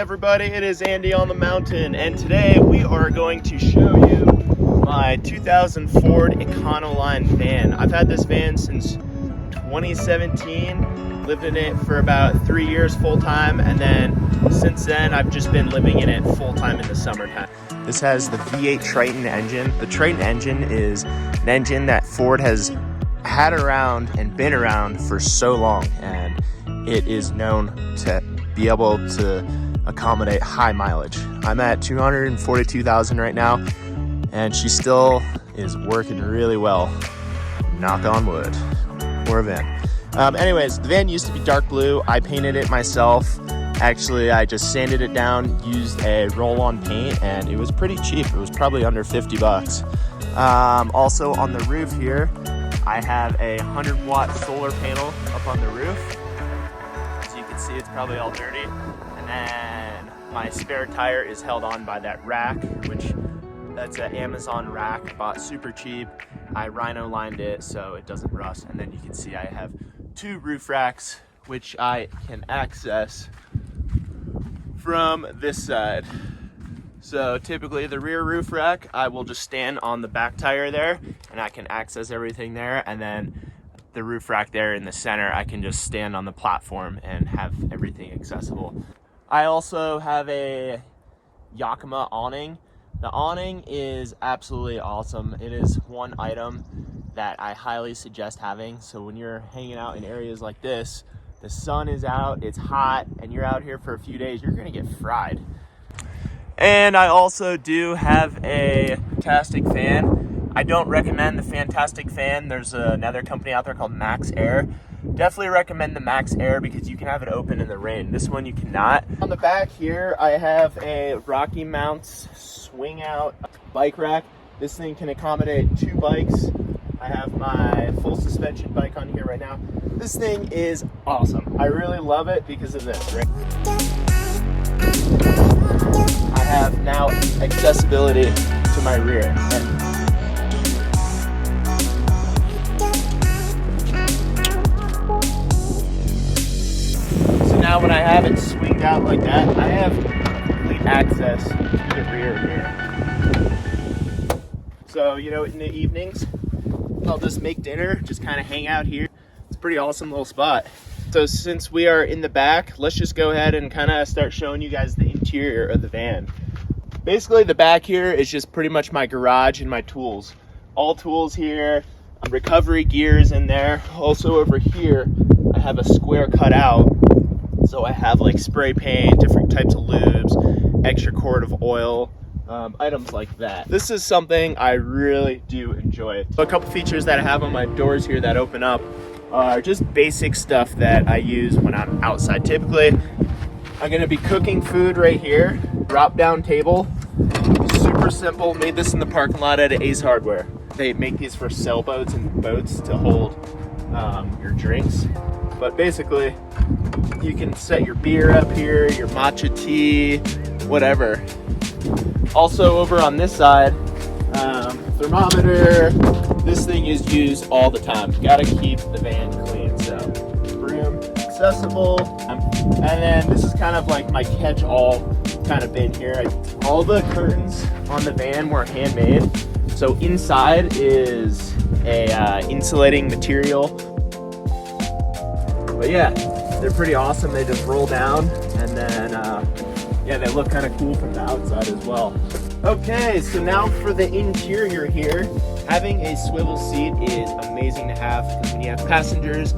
everybody, it is Andy on the mountain, and today we are going to show you my 2000 Ford Econoline van. I've had this van since 2017, lived in it for about 3 years full-time, and then since then I've just been living in it full-time in the summertime. This has the V8 Triton engine. The Triton engine is an engine that Ford has had around and been around for so long, and it is known to be able to accommodate high mileage. I'm at 242,000 right now, and she still is working really well. Knock on wood. Or a van. Anyways, the van used to be dark blue. I painted it myself. Actually, I just sanded it down, used a roll-on paint, and it was pretty cheap. It was probably under 50 bucks. Also on the roof here, I have a 100-watt solar panel up on the roof. As you can see, it's probably all dirty. And then my spare tire is held on by that rack, which that's an Amazon rack, bought super cheap. I Rhino-lined it so it doesn't rust. And then you can see I have 2 roof racks, which I can access from this side. So typically the rear roof rack, I will just stand on the back tire there and I can access everything there. And then the roof rack there in the center, I can just stand on the platform and have everything accessible. I also have a Yakima awning. The awning is absolutely awesome. It is one item that I highly suggest having. So when you're hanging out in areas like this, the sun is out, it's hot, and you're out here for a few days, you're gonna get fried. And I also do have a Fantastic fan. I don't recommend the Fantastic fan. There's another company out there called Max Air. Definitely recommend the Max Air because you can have it open in the rain. This one you cannot. On the back here, I have a Rocky Mounts swing out bike rack. This thing can accommodate 2 bikes. I have my full suspension bike on here right now. This thing is awesome. I really love it because of this, right? I have now accessibility to my rear end. So now when I have it swinged out like that, I have complete access to the rear here. So, you know, in the evenings, I'll just make dinner, just kind of hang out here. It's a pretty awesome little spot. So since we are in the back, let's just go ahead and kind of start showing you guys the interior of the van. Basically, the back here is just pretty much my garage and my tools. All tools here, recovery gears in there. Also over here, I have a square cut out. So I have like spray paint, different types of lubes, extra quart of oil, items like that. This is something I really do enjoy. So a couple features that I have on my doors here that open up are just basic stuff that I use when I'm outside. Typically, I'm gonna be cooking food right here. Drop down table, super simple. Made this in the parking lot at Ace Hardware. They make these for sailboats and boats to hold your drinks. But basically, you can set your beer up here, your matcha tea, whatever. Also over on this side, thermometer. This thing is used all the time. You gotta keep the van clean. So broom accessible. And then this is kind of like my catch-all kind of bin here. All the curtains on the van were handmade. So inside is a insulating material. But yeah, they're pretty awesome. They just roll down, and then yeah, they look kind of cool from the outside as well. Okay, so now for the interior here. Having a swivel seat is amazing to have because when you have passengers,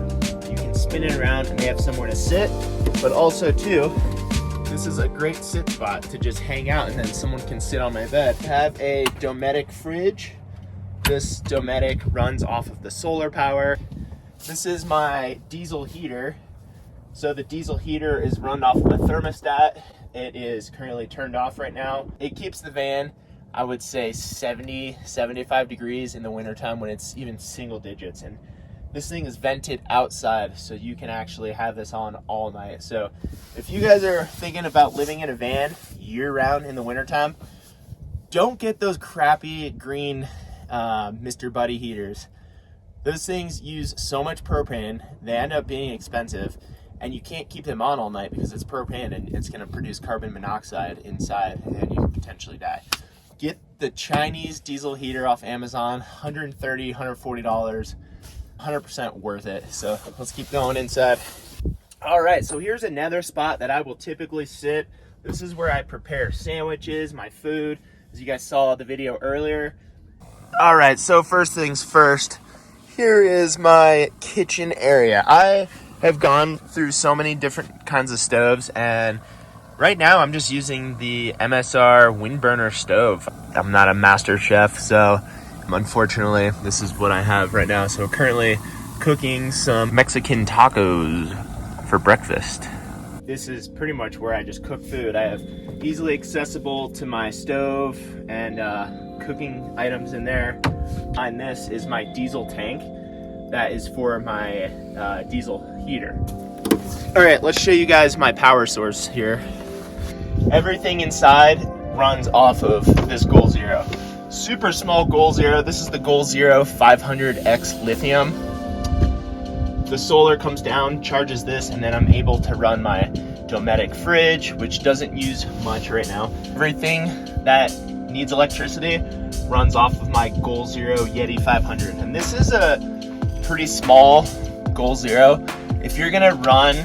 you can spin it around and they have somewhere to sit. But also too, this is a great sit spot to just hang out, and then someone can sit on my bed. I have a Dometic fridge. This Dometic runs off of the solar power. This is my diesel heater. So the diesel heater is run off of a thermostat. It is currently turned off right now. It keeps the van, I would say 70, 75 degrees in the wintertime when it's even single digits. And this thing is vented outside, so you can actually have this on all night. So if you guys are thinking about living in a van year-round in the wintertime, don't get those crappy green Mr. Buddy heaters. Those things use so much propane, they end up being expensive, and you can't keep them on all night because it's propane and it's going to produce carbon monoxide inside and you could potentially die. Get the Chinese diesel heater off Amazon, $130, $140, 100% worth it. So let's keep going inside. All right, so here's another spot that I will typically sit. This is where I prepare sandwiches, my food, as you guys saw the video earlier. All right, so first things first, here is my kitchen area. I have gone through so many different kinds of stoves, and right now I'm just using the MSR wind burner stove. I'm not a master chef, so unfortunately this is what I have right now. So currently cooking some Mexican tacos for breakfast. This is pretty much where I just cook food. I have easily accessible to my stove and cooking items in there. Behind this is my diesel tank. That is for my diesel heater. All right, let's show you guys my power source here. Everything inside runs off of this Goal Zero. Super small Goal Zero. This is the Goal Zero 500X Lithium. The solar comes down, charges this, and then I'm able to run my Dometic fridge, which doesn't use much right now. Everything that needs electricity runs off of my Goal Zero Yeti 500. And this is a pretty small Goal Zero. If you're gonna run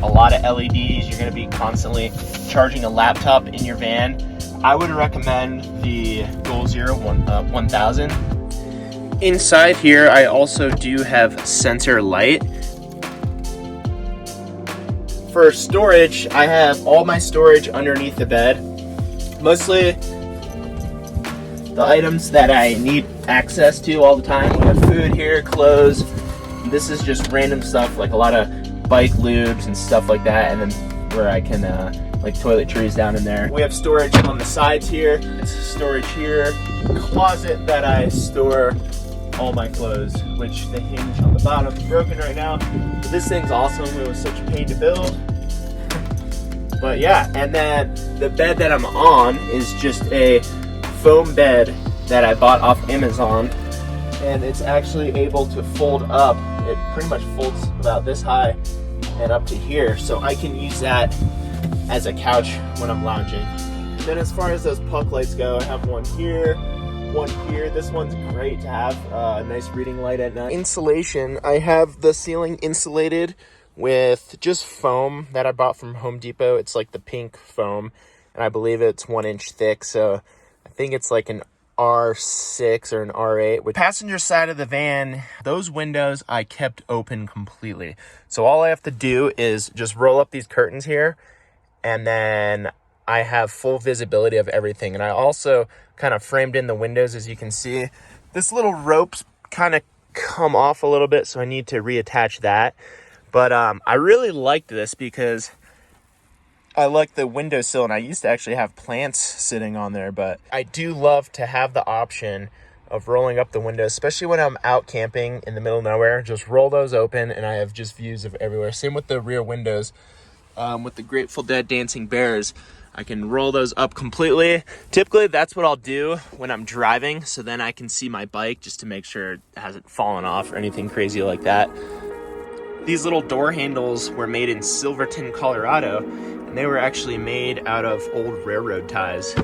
a lot of LEDs, you're gonna be constantly charging a laptop in your van, I would recommend the Goal Zero 1000. Inside here, I also do have sensor light. For storage, I have all my storage underneath the bed. Mostly the items that I need access to all the time. We have food here, clothes. This is just random stuff, like a lot of bike lubes and stuff like that, and then where I can like toiletries down in there. We have storage on the sides here. It's storage here. Closet that I store all my clothes, which the hinge on the bottom is broken right now. But this thing's awesome. It was such a pain to build. But yeah, and then the bed that I'm on is just a foam bed that I bought off Amazon, and it's actually able to fold up. It pretty much folds about this high and up to here, so I can use that as a couch when I'm lounging. Then as far as those puck lights go, I have one here, one here. This one's great to have a nice reading light at night. Insulation, I have the ceiling insulated with just foam that I bought from Home Depot. It's like the pink foam, and I believe it's 1 inch thick, so I think it's like an R6 or an R8. With passenger side of the van, those windows I kept open completely. So all I have to do is just roll up these curtains here, and then I have full visibility of everything. And I also kind of framed in the windows, as you can see. This little rope's kind of come off a little bit, so I need to reattach that. But I really liked this because I like the windowsill, and I used to actually have plants sitting on there, but I do love to have the option of rolling up the windows, especially when I'm out camping in the middle of nowhere. Just roll those open, and I have just views of everywhere. Same with the rear windows. With the Grateful Dead Dancing Bears, I can roll those up completely. Typically, that's what I'll do when I'm driving, so then I can see my bike just to make sure it hasn't fallen off or anything crazy like that. These little door handles were made in Silverton, Colorado, and they were actually made out of old railroad ties.